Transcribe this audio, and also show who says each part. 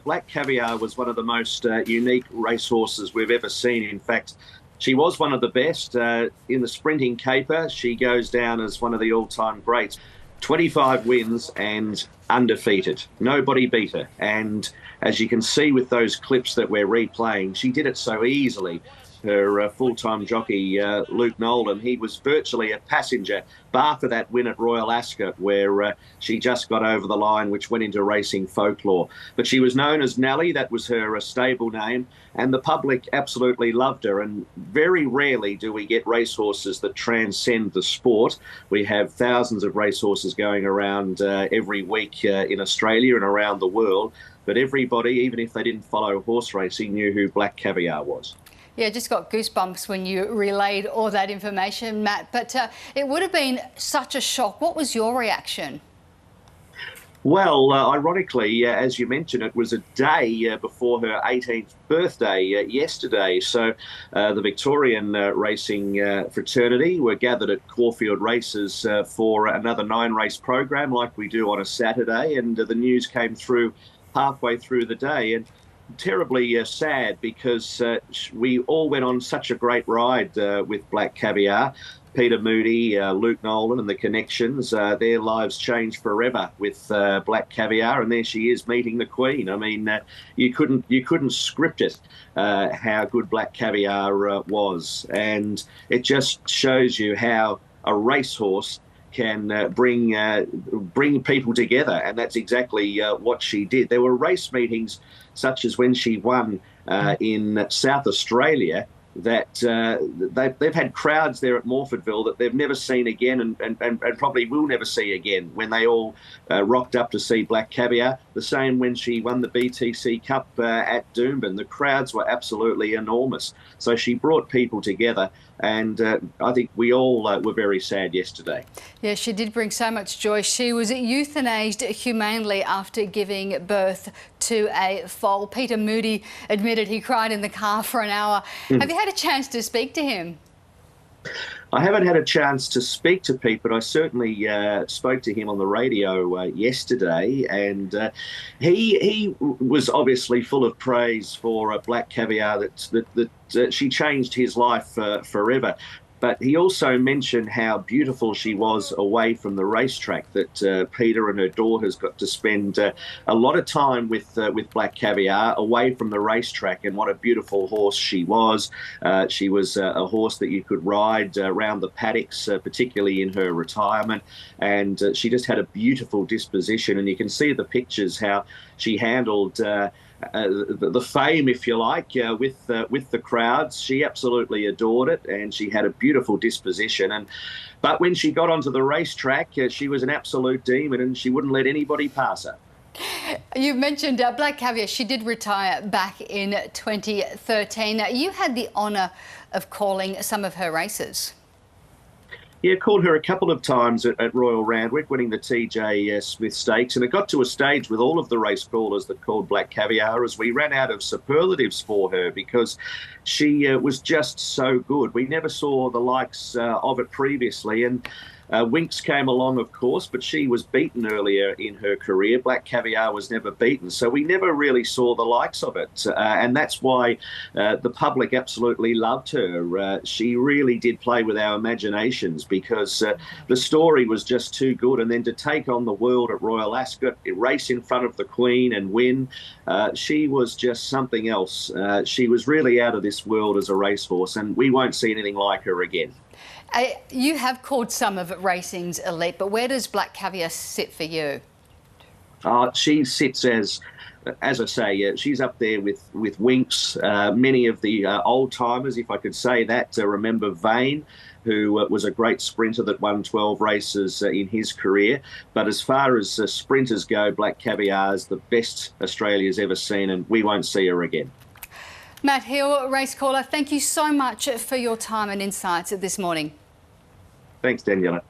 Speaker 1: Black Caviar was one of the most unique racehorses we've ever seen. In fact, she was one of the best. In the sprinting caper, she goes down as one of the all-time greats. 25 wins and undefeated. Nobody beat her. And as you can see with those clips that we're replaying, she did it so easily. Her full-time jockey, Luke Nolan, he was virtually a passenger, bar for that win at Royal Ascot, where she just got over the line, which went into racing folklore. But she was known as Nellie, that was her stable name, and the public absolutely loved her. And very rarely do we get racehorses that transcend the sport. We have thousands of racehorses going around every week in Australia and around the world, but everybody, even if they didn't follow horse racing, knew who Black Caviar was.
Speaker 2: Yeah, just got goosebumps when you relayed all that information, Matt. But it would have been such a shock. What was your reaction?
Speaker 1: Well, ironically, as you mentioned, it was a day before her 18th birthday yesterday. So the Victorian racing fraternity were gathered at Caulfield Races for another 9-race program like we do on a Saturday. And the news came through halfway through the day. And terribly sad because we all went on such a great ride with Black Caviar. Peter Moody, Luke Nolan and the connections, their lives changed forever with Black Caviar, and there she is meeting the Queen. I mean, you couldn't script it, how good Black Caviar was. And it just shows you how a racehorse can bring people together, and that's exactly what she did. There were race meetings such as when she won in South Australia that they've had crowds there at Morfordville that they've never seen again, and probably will never see again, when they all rocked up to see Black Caviar. The same when she won the BTC Cup at Doomben. The crowds were absolutely enormous. So she brought people together, and I think we all were very sad yesterday.
Speaker 2: Yeah, she did bring so much joy. She was euthanized humanely after giving birth to a foal. Peter Moody admitted he cried in the car for an hour. Have you had a chance to speak to him?
Speaker 1: I haven't had a chance to speak to Pete, but I certainly spoke to him on the radio yesterday, and he was obviously full of praise for Black Caviar, that she changed his life forever. But he also mentioned how beautiful she was away from the racetrack, that Peter and her daughters got to spend a lot of time with Black Caviar away from the racetrack, and what a beautiful horse she was. She was a horse that you could ride around the paddocks, particularly in her retirement, and she just had a beautiful disposition. And you can see the pictures how she handled the fame, if you like, with the crowds. She absolutely adored it, and she had a beautiful disposition. But when she got onto the racetrack, she was an absolute demon, and she wouldn't let anybody pass her.
Speaker 2: You mentioned Black Caviar. She did retire back in 2013. You had the honour of calling some of her races.
Speaker 1: Yeah, called her a couple of times at Royal Randwick, winning the TJ Smith Stakes. And it got to a stage with all of the race callers that called Black Caviar as we ran out of superlatives for her, because she was just so good. We never saw the likes of it previously. And Winx came along, of course, but she was beaten earlier in her career. Black Caviar was never beaten, so we never really saw the likes of it. And that's why the public absolutely loved her. She really did play with our imaginations, because the story was just too good. And then to take on the world at Royal Ascot, race in front of the Queen and win, she was just something else. She was really out of this world as a racehorse, and we won't see anything like her again.
Speaker 2: You have called some of racing's elite, but where does Black Caviar sit for you?
Speaker 1: She sits as I say, she's up there with Winx. Many of the old timers, if I could say that, remember Vane, who was a great sprinter that won 12 races in his career. But as far as sprinters go, Black Caviar is the best Australia's ever seen, and we won't see her again.
Speaker 2: Matt Hill, race caller, thank you so much for your time and insights this morning.
Speaker 1: Thanks, Daniela.